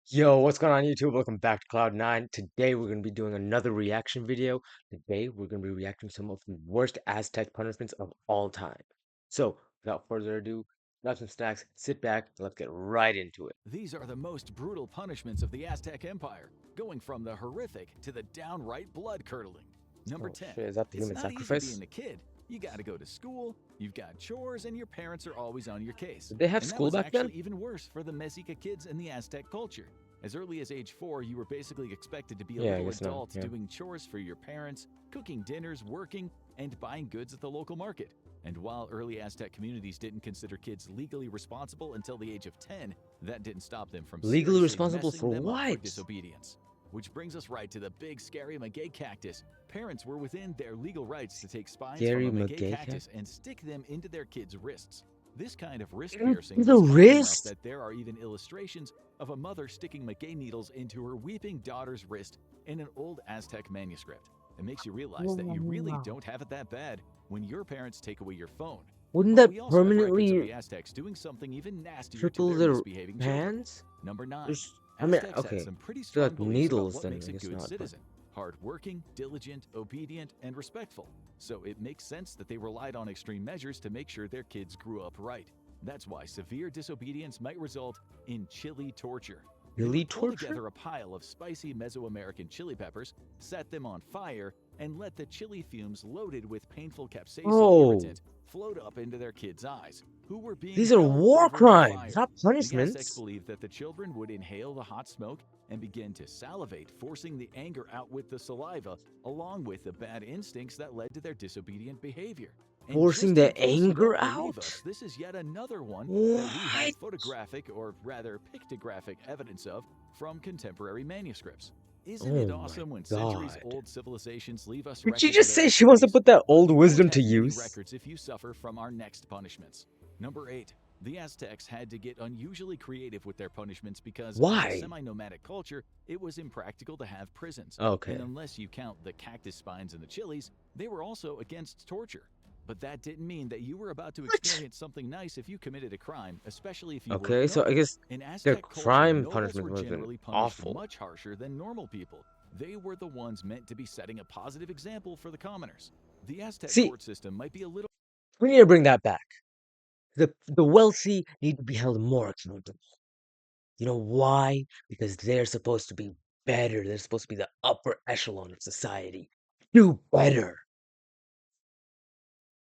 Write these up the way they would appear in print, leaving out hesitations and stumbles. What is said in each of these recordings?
Yo, what's going on YouTube? Welcome back to Cloud9. Today we're going to be doing another reaction video. Today we're going to be reacting to some of the worst Aztec punishments of all time. So, without further ado, grab some snacks, sit back, and let's get right into it. These are the most brutal punishments of the Aztec Empire, going from the horrific to the downright blood-curdling. Number Oh 10. shit, is that the It's human not easy sacrifice? being a kid. You gotta go to school, you've got chores, and your parents are always on your case. Did they have And that school was back then? actually even worse for the Mexica kids in the Aztec culture. As early as age 4, you were basically expected to be a Yeah, I little guess not. adult Yeah. doing chores for your parents, cooking dinners, working, and buying goods at the local market. And while early Aztec communities didn't consider kids legally responsible until the age of 10, that didn't stop them from Legally seriously responsible messing for them up for what? disobedience. Which brings us right to the big scary maguey cactus. Parents were within their legal rights to take spines Gary from a maguey McGay cactus and stick them into their kids' wrists. This kind of wrist Into piercing the was common enough wrist? that there are even illustrations of a mother sticking maguey needles into her weeping daughter's wrist in an old Aztec manuscript. It makes you realize that you really don't have it that bad when your parents take away your phone. Wouldn't But that we also have records of permanently the Aztecs doing something even nastier to triple their their misbehaving children. hands? Number 9. There's, I mean, Aztecs had okay. some pretty They're strong like beliefs about needles, what then makes I a guess good not. But citizen. Hardworking, diligent, obedient, and respectful. So it makes sense that they relied on extreme measures to make sure their kids grew up right. That's why severe disobedience might result in chili torture. They really would pull torture? together a pile of spicy Mesoamerican chili peppers, set them on fire, and let the chili fumes loaded with painful capsaicin Oh. irritant float up into their kids' eyes, who were being These are held war over the crimes, fire. not The Aztecs punishments. believed that the children would inhale the hot smoke and begin to salivate, forcing the anger out with the saliva, along with the bad instincts that led to their disobedient behavior. And Forcing just in the case you anger don't believe out? us, this is yet another one that we have What? photographic, or rather pictographic, evidence of from contemporary manuscripts. Isn't Oh it my awesome when god. centuries-old civilizations leave us Did she records of just their say she wants to activities? put that But old you won't wisdom to have many use? records if you suffer from our next punishments. Number 8. The Aztecs had to get unusually creative with their punishments because, as Why? a semi-nomadic culture, it was impractical to have prisons. Okay. And unless you count the cactus spines and the chilies, they were also against torture. But that didn't mean that you were about to What? experience something nice if you committed a crime, especially if you were a Okay, so I noble. guess In their Aztec culture, crime nobles punishment were would have been generally punished awful. much harsher than normal people. They were the ones meant to be setting a positive example for the commoners. The Aztec See, court system might be a little we need to bring that back. The wealthy need to be held more accountable. You know why? Because they're supposed to be better. They're supposed to be the upper echelon of society. Do better.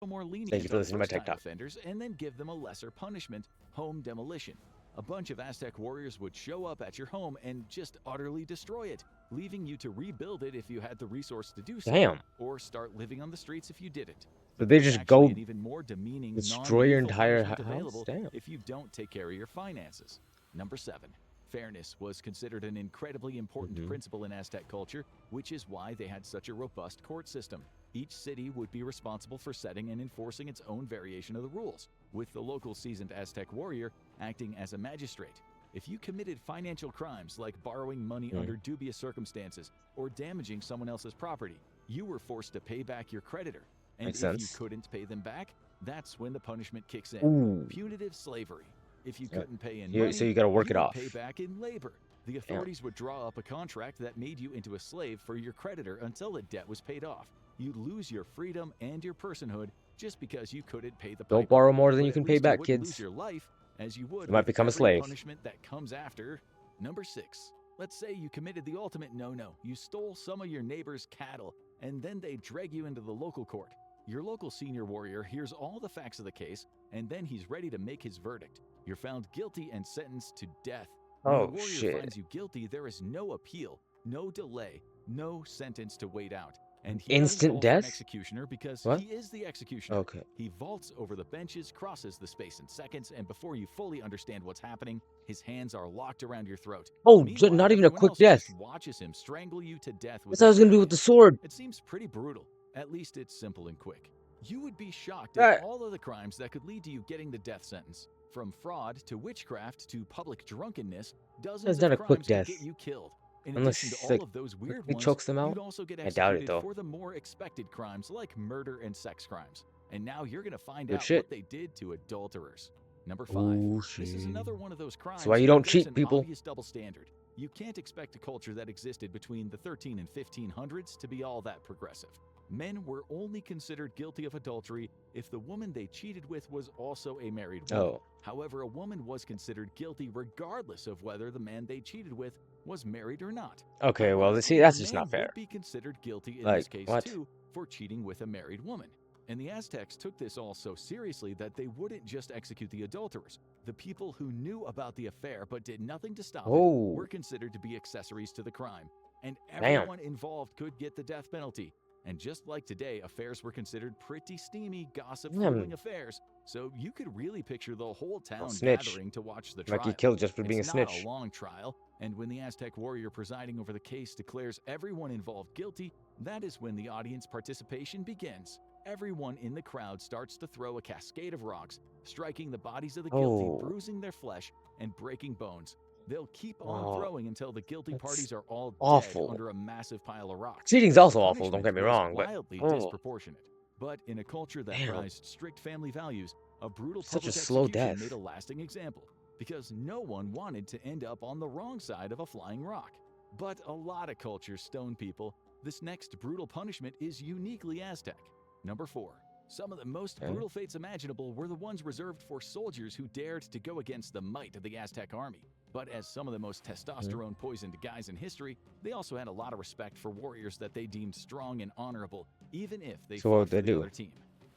more Thank you lenient for on listening to my first-time TikTok. offenders and then give them a lesser punishment, home demolition. A bunch of Aztec warriors would show up at your home and just utterly destroy it, leaving you to rebuild it if you had the resource to do so, Damn. or start living on the streets if you didn't. Did they There's just actually go an even more demeaning, destroy your non-lethal entire punishment house? available Damn. if you don't take care of your finances. Number 7. Fairness was considered an incredibly important principle in Aztec culture, which is why they had such a robust court system. Each city would be responsible for setting and enforcing its own variation of the rules, with the local seasoned Aztec warrior acting as a magistrate. If you committed financial crimes like borrowing money under dubious circumstances or damaging someone else's property, you were forced to pay back your creditor. And Makes if you sense. couldn't pay them back, that's when the punishment kicks in. Ooh. Punitive slavery. If you Yeah. couldn't pay in So money, you gotta work you it would off. pay back in labor. The authorities would draw up a contract that made you into a slave for your creditor until the debt was paid off. You'd lose your freedom and your personhood just because you couldn't pay the piper. Don't borrow more than But you at can pay least back, you wouldn't lose kids. your life, as you would You might with become a every slave. punishment that comes after. Number 6. Let's say you committed the ultimate no-no. You stole some of your neighbor's cattle, and then they drag you into the local court. Your local senior warrior hears all the facts of the case, and then he's ready to make his verdict. You're found guilty and sentenced to death. When the Oh, warrior shit. finds you guilty, there is no appeal, no delay, no sentence to wait out. And he doesn't Instant call for an death? executioner because What? he is the executioner. Okay. He vaults over the benches, crosses the space in seconds, and before you fully understand what's happening, his hands are locked around your throat. Oh, Meanwhile, not even a everyone quick else death. just watches him strangle you to death with That's what I was his gonna do bare with the hands. sword. It seems pretty brutal. At least it's simple and quick. You would be shocked That at all of the crimes that could lead to you getting the death sentence. From fraud to witchcraft to public drunkenness, that's dozens not of a quick crimes can death. get you killed. In Unless addition to he, all like, of those weird quickly ones, chokes them out. you'd also get I doubt it, executed though. for the more expected crimes like murder and sex crimes. And now you're gonna find Good out shit. what they did to adulterers. Number 5. Ooh, This is shit. another one of those crimes So why you where don't there's cheat, an people? obvious double standard. You can't expect a culture that existed between the 13 and 1500s to be all that progressive. Men were only considered guilty of adultery if the woman they cheated with was also a married woman. Oh. However, a woman was considered guilty regardless of whether the man they cheated with was married or not. Okay, well, see, Ironically, that's a just man not fair. would be considered guilty in Like, this case what? too for cheating with a married woman. And the Aztecs took this all so seriously that they wouldn't just execute the adulterers. The people who knew about the affair but did nothing to stop it were considered to be accessories to the crime. And everyone involved could get the death penalty. And just like today, affairs were considered pretty steamy, gossip-fueling affairs. So you could really picture the whole town gathering to watch the trial. Might get killed just for being a snitch. It's not a long trial, and when the Aztec warrior presiding over the case declares everyone involved guilty, that is when the audience participation begins. Everyone in the crowd starts to throw a cascade of rocks, striking the bodies of the guilty, bruising their flesh, and breaking bones. They'll keep on throwing until the guilty parties are all dead under a massive pile of rocks. Cheating's also awful, don't get me wrong, but wildly disproportionate. But in a culture that prized strict family values, a brutal public execution made a lasting example, because no one wanted to end up on the wrong side of a flying rock. But a lot of cultures stone people. This next brutal punishment is uniquely Aztec. Number 4. Some of the most brutal fates imaginable were the ones reserved for soldiers who dared to go against the might of the Aztec army. But as some of the most testosterone-poisoned guys in history, they also had a lot of respect for warriors that they deemed strong and honorable, even if they fought for the other team.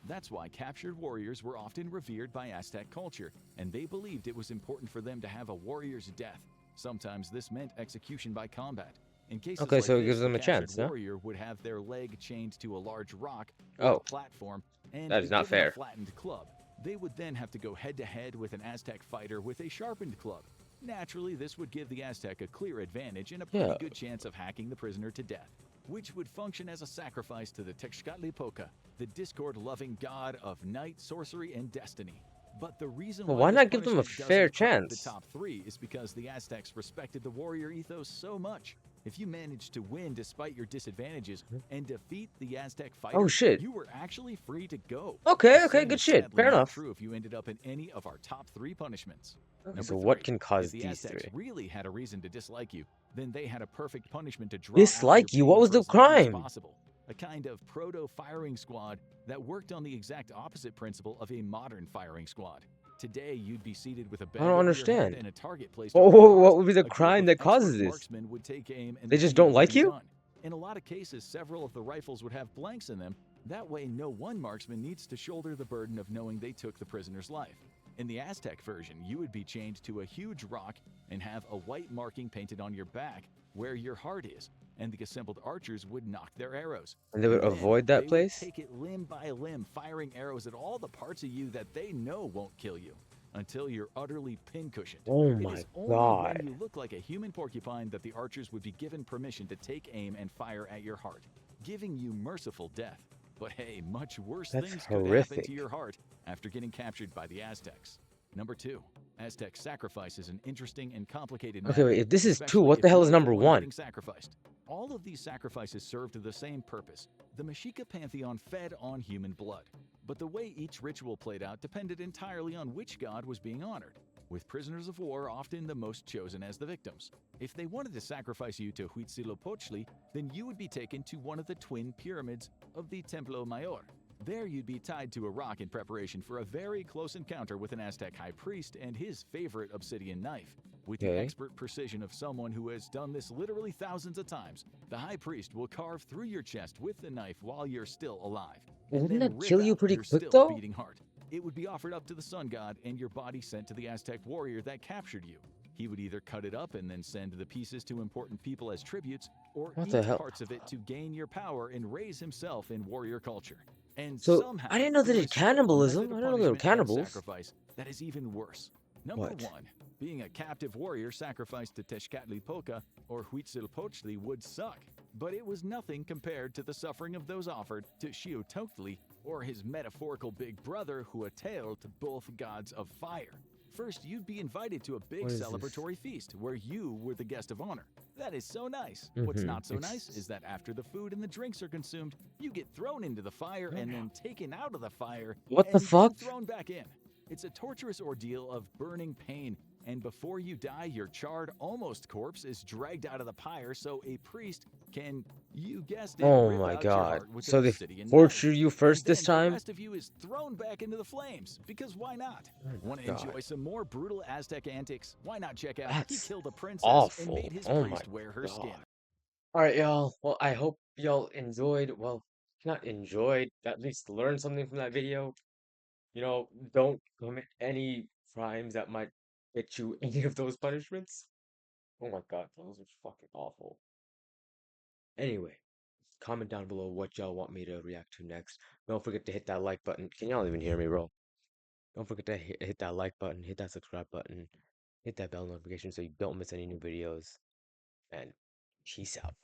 That's why captured warriors were often revered by Aztec culture, and they believed it was important for them to have a warrior's death. Sometimes this meant execution by combat. In cases like so it this, gives them a chance, the warrior would have their leg chained to a large rock or a platform and that is not fair. A flattened club. They would then have to go head-to-head with an Aztec fighter with a sharpened club. Naturally, this would give the Aztec a clear advantage and a pretty good chance of hacking the prisoner to death, which would function as a sacrifice to the Tezcatlipoca, the discord-loving god of night, sorcery, and destiny. But the reason why not give them a fair chance? The top 3 is because the Aztecs respected the warrior ethos so much. If you managed to win despite your disadvantages and defeat the Aztec fighter, you were actually free to go. Okay, good shit. Fair enough. True if you ended up in any of our top 3 punishments. Okay, so what can cause these 3? If the Aztecs really had a reason to dislike you, then they had a perfect punishment to draw dislike you? What was the crime? A kind of proto-firing squad that worked on the exact opposite principle of a modern firing squad. Today, you'd be seated with a bag over your head and a target placed on your what would be the crime that causes this? Would take aim and they just don't like you? In a lot of cases, several of the rifles would have blanks in them. That way, no one marksman needs to shoulder the burden of knowing they took the prisoner's life. In the Aztec version, you would be chained to a huge rock and have a white marking painted on your back where your heart is, and the assembled archers would knock their arrows. And they would avoid that place? Take it limb by limb, firing arrows at all the parts of you that they know won't kill you, until you're utterly pincushioned. Oh my it is only God. when you look like a human porcupine that the archers would be given permission to take aim and fire at your heart, giving you merciful death. But hey, much worse things could happen to your heart after getting captured by the Aztecs. Number 2. Aztec sacrifice is an interesting and complicated matter. Okay, wait, if this is 2, what the hell is number 1? Sacrificed. All of these sacrifices served the same purpose. The Mexica pantheon fed on human blood. But the way each ritual played out depended entirely on which god was being honored, with prisoners of war often the most chosen as the victims. If they wanted to sacrifice you to Huitzilopochtli, then you would be taken to one of the twin pyramids of the Templo Mayor. There you'd be tied to a rock in preparation for a very close encounter with an Aztec high priest and his favorite obsidian knife. With the expert precision of someone who has done this literally thousands of times, the high priest will carve through your chest with the knife while you're still alive. Wouldn't that kill you pretty quick though? Beating heart. It would be offered up to the sun god and your body sent to the Aztec warrior that captured you. He would either cut it up and then send the pieces to important people as tributes, or eat parts of it to gain your power and raise himself in warrior culture. And so somehow, I didn't know they did cannibalism. I didn't know they were cannibals. Sacrifice that is even worse. Number 1, being a captive warrior sacrificed to Tezcatlipoca or Huitzilopochtli would suck, but it was nothing compared to the suffering of those offered to Xiuhtoctli or his metaphorical big brother Huatel, to both gods of fire. First, you'd be invited to a big celebratory feast where you were the guest of honor. That is so nice. What's not so nice is that after the food and the drinks are consumed, you get thrown into the fire and then taken out of the fire. What the fuck? Thrown back in. It's a torturous ordeal of burning pain And before you die, your charred, almost corpse is dragged out of the pyre so a priest can, you guessed it, Oh rip my out your God. heart with an So they obsidian knife. torture you And first this then the time? rest of you is thrown back into the flames, because why not? Oh my Want to God. enjoy some more brutal Aztec antics? Why not check out He That's Killed a Princess and Made awful. His Oh my Priest Wear Her God. Skin? All right, y'all. Well, I hope y'all enjoyed. Well, not enjoyed, at least learned something from that video. Don't commit any crimes that might get you any of those punishments. Oh my God, those are fucking awful. Anyway, comment down below what y'all want me to react to next. Don't forget to hit that like button. Can y'all even hear me, bro? Don't forget to hit that like button, hit that subscribe button, hit that bell notification so you don't miss any new videos. And peace out.